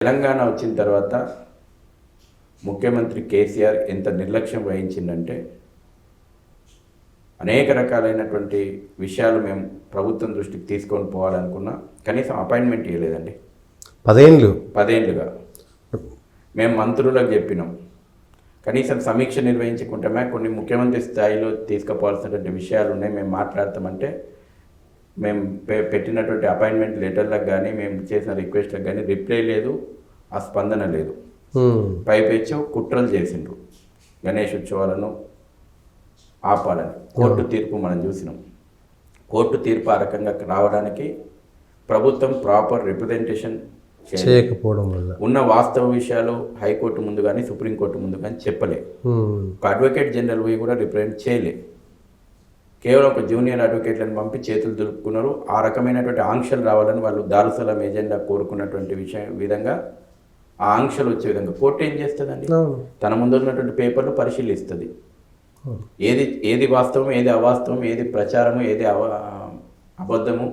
తెలంగాణ వచ్చిన తర్వాత ముఖ్యమంత్రి కేసీఆర్ ఎంత నిర్లక్ష్యం వహించిందంటే అనేక రకాలైనటువంటి విషయాలు మేము ప్రభుత్వం దృష్టికి తీసుకొని పోవాలనుకున్నా కనీసం అపాయింట్మెంట్ ఇవ్వలేదండి. 10 ఏళ్ళుగా మేము మంత్రులకు చెప్పినాం, కనీసం సమీక్ష నిర్వహించుకుంటామే, కొన్ని ముఖ్యమంత్రి స్థాయిలో తీసుకుపోవాల్సినటువంటి విషయాలు ఉన్నాయి, మేము మాట్లాడతామంటే మేము పెట్టినటువంటి అపాయింట్మెంట్ లెటర్లకు కానీ మేము చేసిన రిక్వెస్ట్లకు కానీ రిప్లై లేదు, ఆ స్పందన లేదు. పైపెచ్చు కుట్రలు చేసిండ్రు గణేష్ ఉత్సవాలను ఆపాలని. కోర్టు తీర్పు మనం చూసినాం. కోర్టు తీర్పు ఆ రకంగా రావడానికి ప్రభుత్వం ప్రాపర్ రిప్రజెంటేషన్ చేయకపోవడం వల్ల ఉన్న వాస్తవ విషయాలు హైకోర్టు ముందు కానీ సుప్రీంకోర్టు ముందు కానీ చెప్పలే. ఒక అడ్వకేట్ జనరల్ పోయి కూడా రిప్రజెంట్ చేయలే. కేవలం ఒక జూనియర్ అడ్వకేట్లను పంపి చేతులు దులుపుకున్నారు. ఆ రకమైనటువంటి ఆంక్షలు రావాలని వాళ్ళు దారుసలాం ఏజెండా కోరుకున్నటువంటి విధంగా ఆ ఆంక్షలు వచ్చే విధంగా కోర్టు ఏం చేస్తుందండి? తన ముందు ఉన్నటువంటి పేపర్లు పరిశీలిస్తుంది. ఏది వాస్తవం, ఏది అవాస్తవం, ఏది ప్రచారము, ఏది అబద్ధము,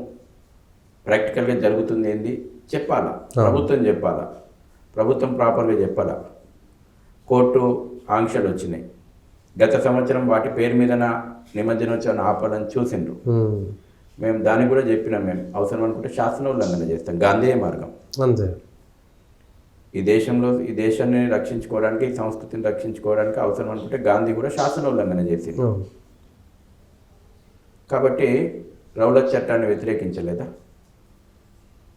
ప్రాక్టికల్గా జరుగుతుంది ఏంది చెప్పాలా, ప్రభుత్వం చెప్పాలా, ప్రభుత్వం ప్రాపర్గా చెప్పాలా. కోర్టు ఆంక్షలు వచ్చినాయి. గత సంవత్సరం వాటి పేరు మీద నిమజ్జనోత్సవాన్ని ఆపాలని చూసిండ్రు. మేము దానికి కూడా చెప్పినాం, మేము అవసరం అనుకుంటే శాసనోల్లంఘన చేస్తాం. గాంధీ మార్గం అంతే. ఈ దేశాన్ని రక్షించుకోవడానికి, ఈ సంస్కృతిని రక్షించుకోవడానికి అవసరం అనుకుంటే గాంధీ కూడా శాసనోల్లంఘన చేసిండు. కాబట్టి రౌలత్ చట్టాన్ని వ్యతిరేకించలేదా?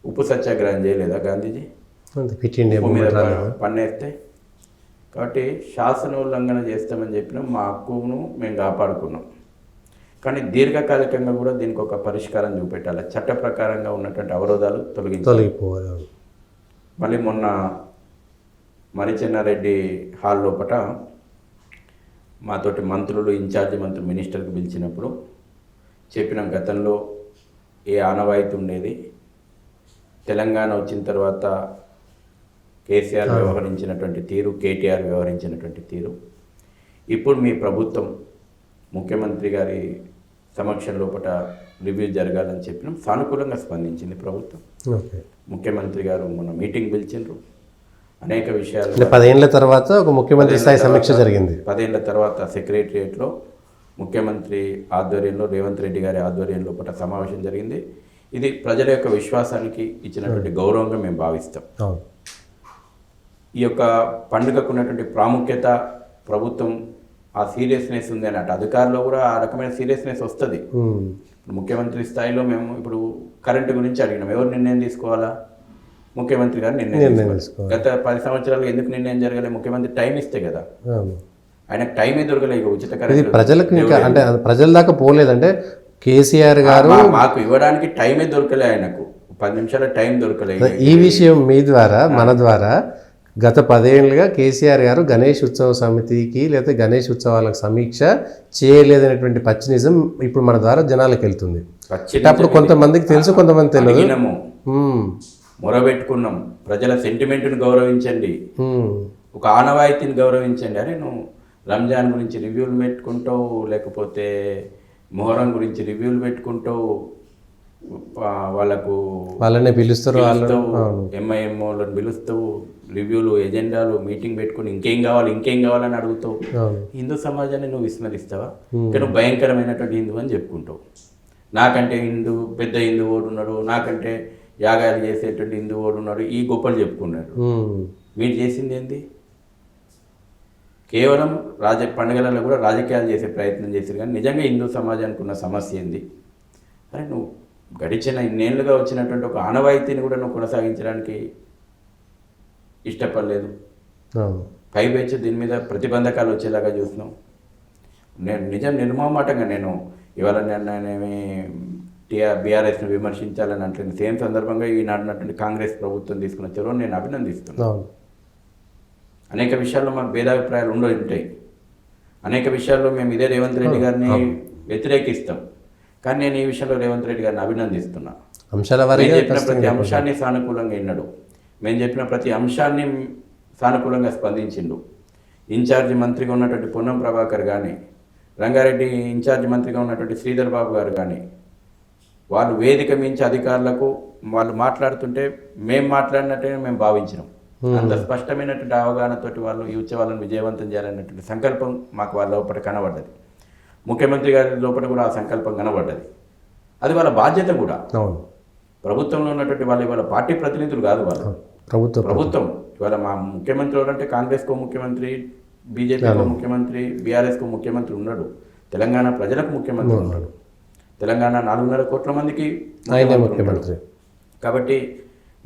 ఉప్పు సత్యాగ్రహం చేయలేదా గాంధీజీ? ఉప్పు మీద పన్నేస్తే. కాబట్టి శాసనోల్లంఘన చేస్తామని చెప్పినాం, మా హక్కును మేము కాపాడుకున్నాం. కానీ దీర్ఘకాలికంగా కూడా దీనికి ఒక పరిష్కారం చూపెట్టాలి. చట్ట ప్రకారంగా ఉన్నటువంటి అవరోధాలు తొలగిపోవాలి. మళ్ళీ మొన్న మరిచెన్నారెడ్డి హాల్ లోపల మాతోటి మంత్రులు, ఇన్ఛార్జి మంత్రులు మినిస్టర్కి పిలిచినప్పుడు చెప్పినాం, గతంలో ఏ ఆనవాయితీ ఉండేది, తెలంగాణ వచ్చిన తర్వాత కేసీఆర్ వ్యవహరించినటువంటి తీరు, కేటీఆర్ వ్యవహరించినటువంటి తీరు, ఇప్పుడు మీ ప్రభుత్వం ముఖ్యమంత్రి గారి సమక్షం లోపల రివ్యూ జరగాలని చెప్పినాం. సానుకూలంగా స్పందించింది ప్రభుత్వం. ముఖ్యమంత్రి గారు మొన్న మీటింగ్ పిలిచిండ్రు. అనేక విషయాలు 10 ఏళ్ల తర్వాత ఒక ముఖ్యమంత్రి స్థాయి సమీక్ష జరిగింది. 10 ఏళ్ల తర్వాత సెక్రటరియేట్లో ముఖ్యమంత్రి ఆధ్వర్యంలో, రేవంత్ రెడ్డి గారి ఆధ్వర్యంలో లోపల సమావేశం జరిగింది. ఇది ప్రజల యొక్క విశ్వాసానికి ఇచ్చినటువంటి గౌరవంగా మేము భావిస్తాం. ఈ యొక్క పండుగకు ఉన్నటువంటి ప్రాముఖ్యత, ప్రభుత్వం ఆ సీరియస్నెస్ ఉంది అన్నట్టు. అధికారులు కూడా ఆ రకమైన సీరియస్నెస్ వస్తుంది. ముఖ్యమంత్రి స్థాయిలో మేము ఇప్పుడు కరెంటు గురించి అడిగినాం, ఎవరు నిర్ణయం తీసుకోవాలా? ముఖ్యమంత్రి గారు నిర్ణయం తీసుకోవాలి. గత 10 సంవత్సరాలు ఎందుకు నిర్ణయం జరగలేదు? ముఖ్యమంత్రి టైం ఇస్తే కదా. ఆయనకు టైమే దొరకలేదు. ఉచిత కరెంట్ ప్రజలకు ఇంకా అంటే ప్రజల దాకా పోలేదంటే కేసీఆర్ గారు మాకు ఇవ్వడానికి టైమే దొరకలే. ఆయనకు 10 నిమిషాల టైం దొరకలేదు. ఈ విషయం మీ ద్వారా, మన ద్వారా గత 10 ఏళ్ళుగా కేసీఆర్ గారు గణేష్ ఉత్సవ సమితికి లేదా గణేష్ ఉత్సవాలకు సమీక్ష చేయలేదనేటువంటి పచ్చి నిజం ఇప్పుడు మన ద్వారా జనాలకు వెళ్తుంది. అప్పుడు కొంతమందికి తెలుసు, కొంతమంది తెలియదు. మొరబెట్టుకున్నాం, ప్రజల సెంటిమెంట్ని గౌరవించండి, ఒక ఆనవాయితీని గౌరవించండి. అరే నువ్వు రంజాన్ గురించి రివ్యూలు పెట్టుకుంటావు, లేకపోతే మొహరం గురించి రివ్యూలు పెట్టుకుంటావు, వాళ్ళనే పిలుస్తారు, ఎంఐఎంఓలను పిలుస్తావు, రివ్యూలు, ఎజెండాలు, మీటింగ్ పెట్టుకుని ఇంకేం కావాలని అడుగుతావు. హిందూ సమాజాన్ని నువ్వు విస్మరిస్తావా? నువ్వు భయంకరమైనటువంటి హిందూ అని చెప్పుకుంటావు. నాకంటే పెద్ద హిందూ ఓడు ఉన్నాడు, నాకంటే యాగాలు చేసేటువంటి హిందూ ఓడు ఉన్నాడు, ఈ గొప్పలు చెప్పుకున్నాడు. మీరు చేసింది ఏంది? కేవలం పండుగలలో కూడా రాజకీయాలు చేసే ప్రయత్నం చేశారు. కానీ నిజంగా హిందూ సమాజానికి ఉన్న సమస్య ఏంది? అరే నువ్వు గడిచిన ఇన్నేళ్లుగా వచ్చినటువంటి ఒక ఆనవాయితీని కూడా నువ్వు కొనసాగించడానికి ఇష్టపడలేదు. పైపెచ్చు దీని మీద ప్రతిబంధకాలు వచ్చేలాగా చూస్తున్నావు. నేను నిర్మమాటంగా నేను ఇవాళ నేనేమి బీఆర్ఎస్ని విమర్శించాలని అంటుంది. సేమ్ సందర్భంగా ఈనాడున్నటువంటి కాంగ్రెస్ ప్రభుత్వం తీసుకున్న చొరవను నేను అభినందిస్తున్నాను. అనేక విషయాల్లో మాకు భేదాభిప్రాయాలు ఉంటాయి. అనేక విషయాల్లో మేము ఇదే రేవంత్ రెడ్డి గారిని వ్యతిరేకిస్తాం. కానీ నేను ఈ విషయంలో రేవంత్ రెడ్డి గారిని అభినందిస్తున్నా. మేము చెప్పిన ప్రతి అంశాన్ని సానుకూలంగా విన్నాడు. మేము చెప్పిన ప్రతి అంశాన్ని సానుకూలంగా స్పందించిండు. ఇన్ఛార్జి మంత్రిగా ఉన్నటువంటి పొన్నం ప్రభాకర్ కానీ, రంగారెడ్డి ఇన్ఛార్జి మంత్రిగా ఉన్నటువంటి శ్రీధర్ బాబు గారు కానీ, వాళ్ళు వేదిక మించి అధికారులకు వాళ్ళు మాట్లాడుతుంటే మేము మాట్లాడినట్టే మేము భావించినాం. అంత స్పష్టమైనటువంటి అవగాహనతోటి వాళ్ళు ఈ ఉత్సవాలను విజయవంతం చేయాలనేటువంటి సంకల్పం మాకు వాళ్ళ లోపల కనబడ్డది. ముఖ్యమంత్రి గారి లోపల కూడా ఆ సంకల్పం కనబడ్డది. అది వాళ్ళ బాధ్యత కూడా. అవును, ప్రభుత్వంలో ఉన్నటువంటి వాళ్ళు ఇవాళ పార్టీ ప్రతినిధులు కాదు, వాళ్ళు ప్రభుత్వం. ఇవాళ మా ముఖ్యమంత్రి ఎవరంటే కాంగ్రెస్కో ముఖ్యమంత్రి, బీజేపీకో ముఖ్యమంత్రి, బీఆర్ఎస్కో ముఖ్యమంత్రి ఉన్నాడు, తెలంగాణ ప్రజలకు ముఖ్యమంత్రి ఉన్నాడు, తెలంగాణ 4.5 కోట్ల మందికి ముఖ్యమంత్రి. కాబట్టి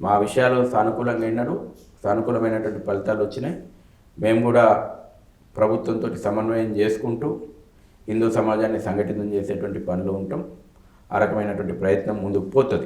మా విషయాలు సానుకూలంగా అయినాడు, సానుకూలమైనటువంటి ఫలితాలు వచ్చినాయి. మేము కూడా ప్రభుత్వంతో సమన్వయం చేసుకుంటూ హిందూ సమాజాన్ని సంఘటితం చేసేటువంటి పనులు ఉంటాం. ఆ రకమైనటువంటి ప్రయత్నం ముందుకు పోతుంది.